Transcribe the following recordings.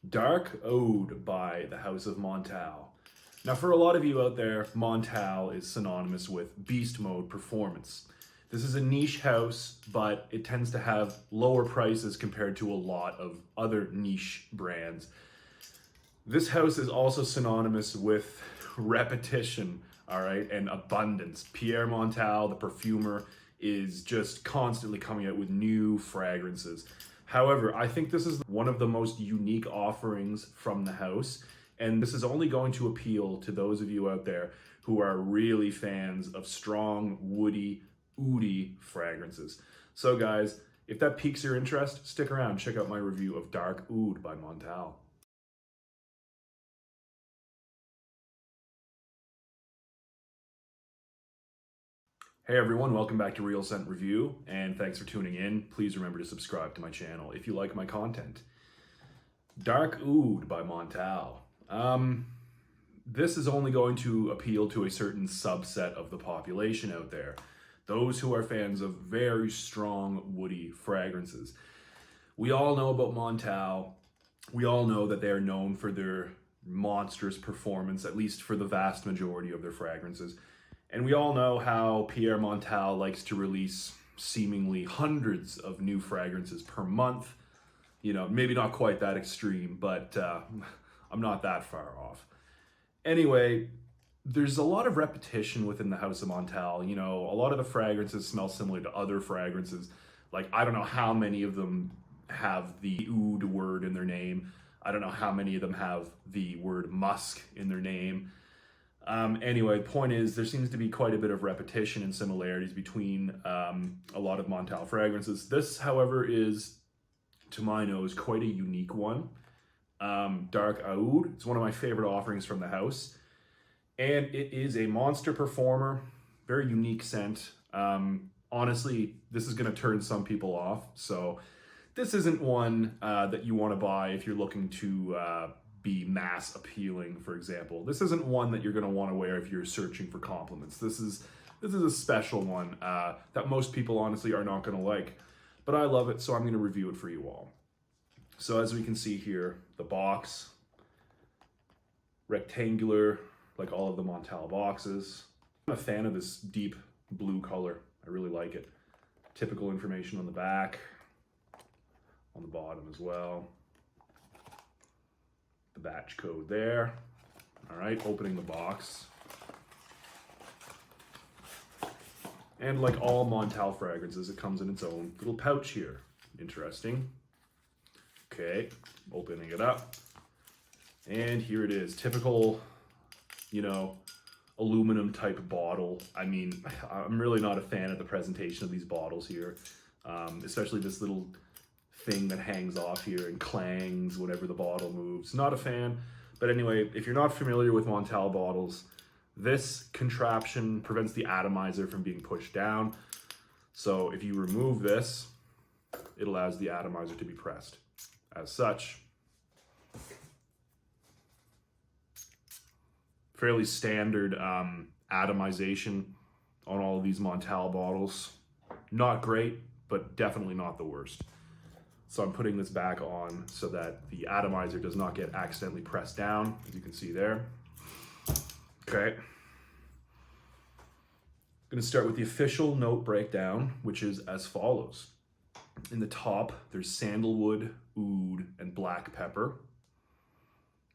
Dark Aoud by the House of Montale. Now, for a lot of you out there, Montale is synonymous with beast mode performance. This is a niche house, but it tends to have lower prices compared to a lot of other niche brands. This house is also synonymous with repetition, all right, and abundance. Pierre Montale, the perfumer, is just constantly coming out with new fragrances. However, I think this is one of the most unique offerings from the house, and this is only going to appeal to those of you out there who are really fans of strong, woody, oudy fragrances. So guys, if that piques your interest, stick around, check out my review of Dark Oud by Montale. Hey everyone, welcome back to Real Scent Review, and thanks for tuning in. Please remember to subscribe to my channel if you like my content. Dark Oud by Montale. This is only going to appeal to a certain subset of the population out there. Those who are fans of very strong woody fragrances. We all know about Montale. We all know that they are known for their monstrous performance, at least for the vast majority of their fragrances. And we all know how Pierre Montale likes to release seemingly hundreds of new fragrances per month. You know, maybe not quite that extreme, but I'm not that far off. Anyway, there's a lot of repetition within the House of Montale. You know, a lot of the fragrances smell similar to other fragrances. Like, I don't know how many of them have the oud word in their name. I don't know how many of them have the word musk in their name. Anyway, the point is, there seems to be quite a bit of repetition and similarities between a lot of Montale fragrances. This, however, is, to my nose, quite a unique one. Dark Aoud. It's one of my favorite offerings from the house. And it is a monster performer, very unique scent. Honestly, this is going to turn some people off. So this isn't one that you want to buy if you're looking to be mass appealing, for example. This isn't one that you're going to want to wear if you're searching for compliments. This is a special one that most people honestly are not going to like. But I love it, so I'm going to review it for you all. So as we can see here, the box, rectangular, like all of the Montale boxes. I'm a fan of this deep blue color. I really like it. Typical information on the back, on the bottom as well. The batch code there. All right, opening the box. And like all Montale fragrances, it comes in its own little pouch here. Interesting. Okay, opening it up. And here it is, typical, you know, aluminum type bottle. I mean, I'm really not a fan of the presentation of these bottles here, especially this little thing that hangs off here and clangs whenever the bottle moves. Not a fan. But anyway, if you're not familiar with Montale bottles, this contraption prevents the atomizer from being pushed down. So if you remove this, it allows the atomizer to be pressed. As such, fairly standard atomization on all of these Montale bottles. Not great, but definitely not the worst. So I'm putting this back on so that the atomizer does not get accidentally pressed down, as you can see there. Okay. I'm going to start with the official note breakdown, which is as follows. In the top, there's sandalwood, oud, and black pepper.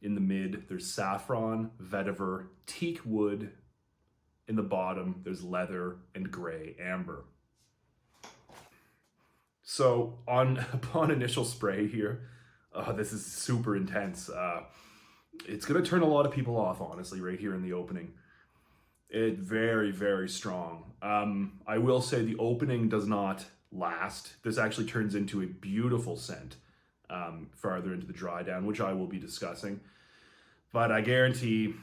In the mid, there's saffron, vetiver, teak wood. In the bottom, there's leather and gray amber. So upon initial spray here, this is super intense. It's gonna turn a lot of people off, honestly, right here in the opening. It's very, very strong. I will say the opening does not last. This actually turns into a beautiful scent farther into the drydown, which I will be discussing. But I guarantee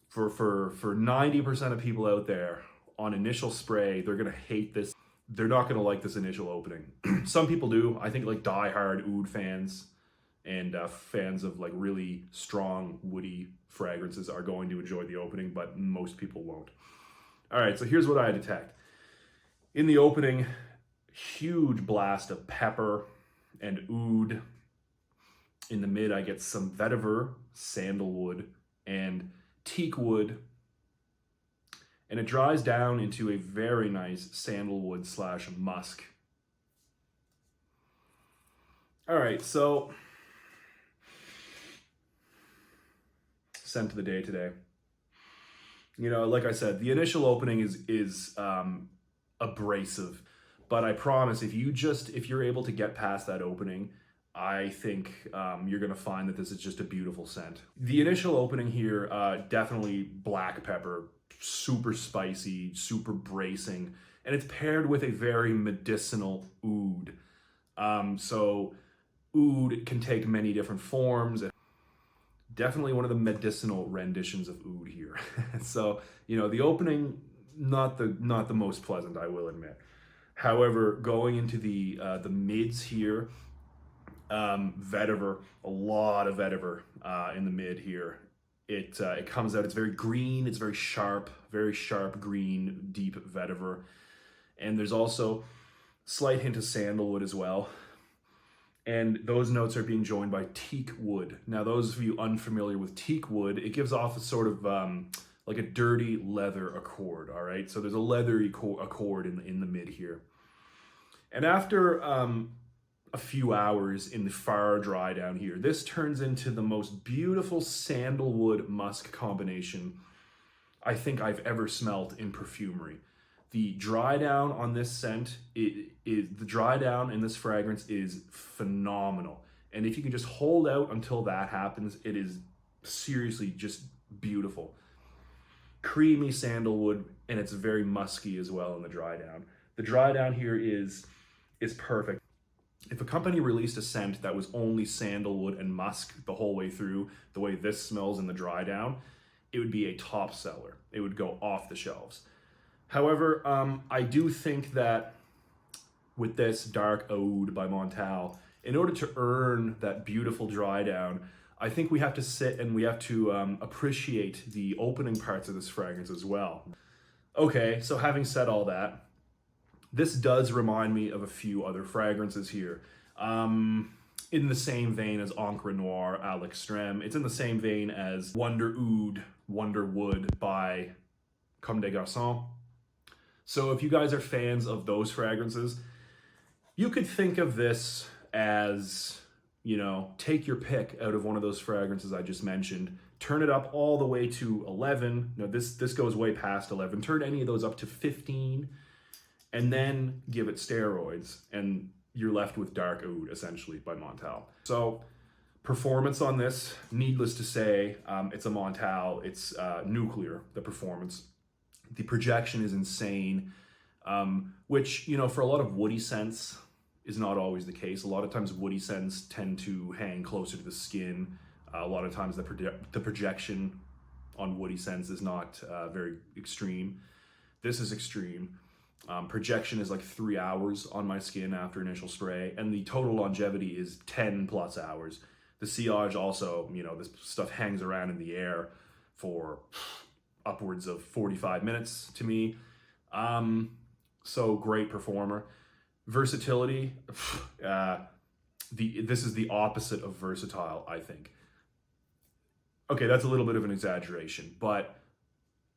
for 90% of people out there, on initial spray, they're gonna hate this. They're not gonna like this initial opening. Some people do. I think like diehard oud fans and fans of like really strong woody fragrances are going to enjoy the opening, but most people won't. All right, so here's what I detect. In the opening, huge blast of pepper and oud. In the mid, I get some vetiver, sandalwood, and teak wood. And it dries down into a very nice sandalwood / musk. All right, so scent of the day today. You know, like I said, the initial opening is abrasive, but I promise if you're able to get past that opening, I think you're gonna find that this is just a beautiful scent. The initial opening here, definitely black pepper, super spicy, super bracing, and it's paired with a very medicinal oud. So oud can take many different forms. Definitely one of the medicinal renditions of oud here. So, you know, the opening, not the most pleasant, I will admit. However, going into the mids here, vetiver, a lot of vetiver in the mid here. It comes out, it's very green, it's very sharp green, deep vetiver. And there's also slight hint of sandalwood as well. And those notes are being joined by teak wood. Now, those of you unfamiliar with teak wood, it gives off a sort of like a dirty leather accord, all right? So there's a leathery accord in the mid here. And after a few hours in the far dry down here, this turns into the most beautiful sandalwood musk combination I think I've ever smelt in perfumery. The dry down on this scent, the dry down in this fragrance is phenomenal. And if you can just hold out until that happens, it is seriously just beautiful. Creamy sandalwood, and it's very musky as well in the dry down. The dry down here is perfect. If a company released a scent that was only sandalwood and musk the whole way through, the way this smells in the dry down, it would be a top seller. It would go off the shelves. However, I do think that with this dark Aoud by Montale, in order to earn that beautiful dry down, I think we have to sit and we have to appreciate the opening parts of this fragrance as well. Okay, so having said all that, this does remind me of a few other fragrances here. In the same vein as Encre Noire à l'Extrême. It's in the same vein as Wonder Oud, Wonder Wood by Comme des Garçons. So if you guys are fans of those fragrances, you could think of this as, you know, take your pick out of one of those fragrances I just mentioned, turn it up all the way to 11. No, this goes way past 11. Turn any of those up to 15, and then give it steroids, and you're left with Dark Oud, essentially, by Montale. So performance on this, needless to say, it's a Montale. It's nuclear, the performance. The projection is insane, which, you know, for a lot of woody scents is not always the case. A lot of times woody scents tend to hang closer to the skin. A lot of times the projection on woody scents is not very extreme. This is extreme. Projection is like 3 hours on my skin after initial spray, and the total longevity is 10 plus hours. The sillage also, you know, this stuff hangs around in the air for upwards of 45 minutes to me. So great performer. Versatility, this is the opposite of versatile, I think. Okay, that's a little bit of an exaggeration, but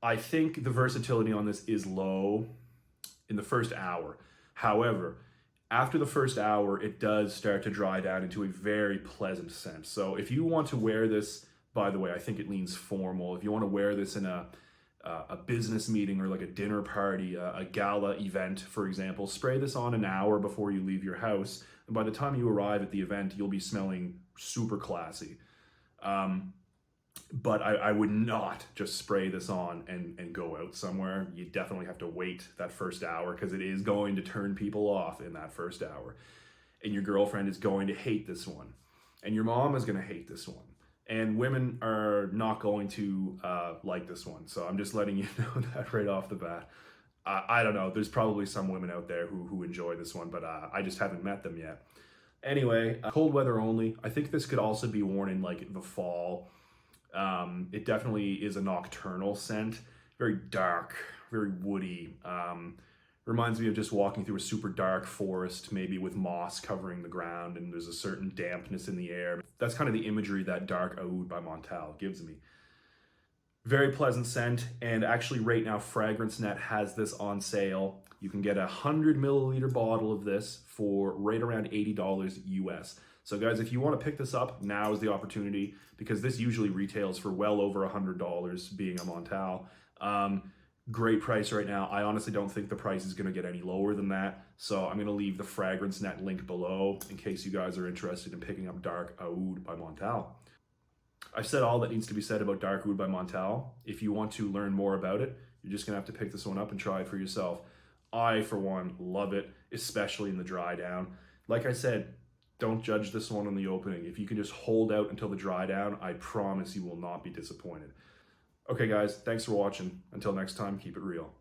I think the versatility on this is low in the first hour. However, after the first hour, it does start to dry down into a very pleasant scent. So if you want to wear this, by the way, I think it leans formal. If you want to wear this in a business meeting or like a dinner party, a gala event, for example, spray this on an hour before you leave your house. And by the time you arrive at the event, you'll be smelling super classy. But I would not just spray this on and go out somewhere. You definitely have to wait that first hour, because it is going to turn people off in that first hour. And your girlfriend is going to hate this one. And your mom is going to hate this one. And women are not going to like this one. So I'm just letting you know that right off the bat. I don't know. There's probably some women out there who enjoy this one, but I just haven't met them yet. Anyway, cold weather only. I think this could also be worn in like the fall. It definitely is a nocturnal scent. Very dark, very woody, Reminds me of just walking through a super dark forest, maybe with moss covering the ground, and there's a certain dampness in the air. That's kind of the imagery that Dark Aoud by Montale gives me. Very pleasant scent, and actually right now Fragrance Net has this on sale. You can get a 100 milliliter bottle of this for right around $80 US. So guys, if you want to pick this up, now is the opportunity, because this usually retails for well over $100 being a Montale. Great price right now. I honestly don't think the price is going to get any lower than that. So I'm going to leave the Fragrance Net link below in case you guys are interested in picking up Dark Aoud by Montale. I've said all that needs to be said about Dark Aoud by Montale. If you want to learn more about it, you're just going to have to pick this one up and try it for yourself. I, for one, love it, especially in the Drydown. Like I said, don't judge this one on the opening. If you can just hold out until the Drydown, I promise you will not be disappointed. Okay guys, thanks for watching. Until next time, keep it real.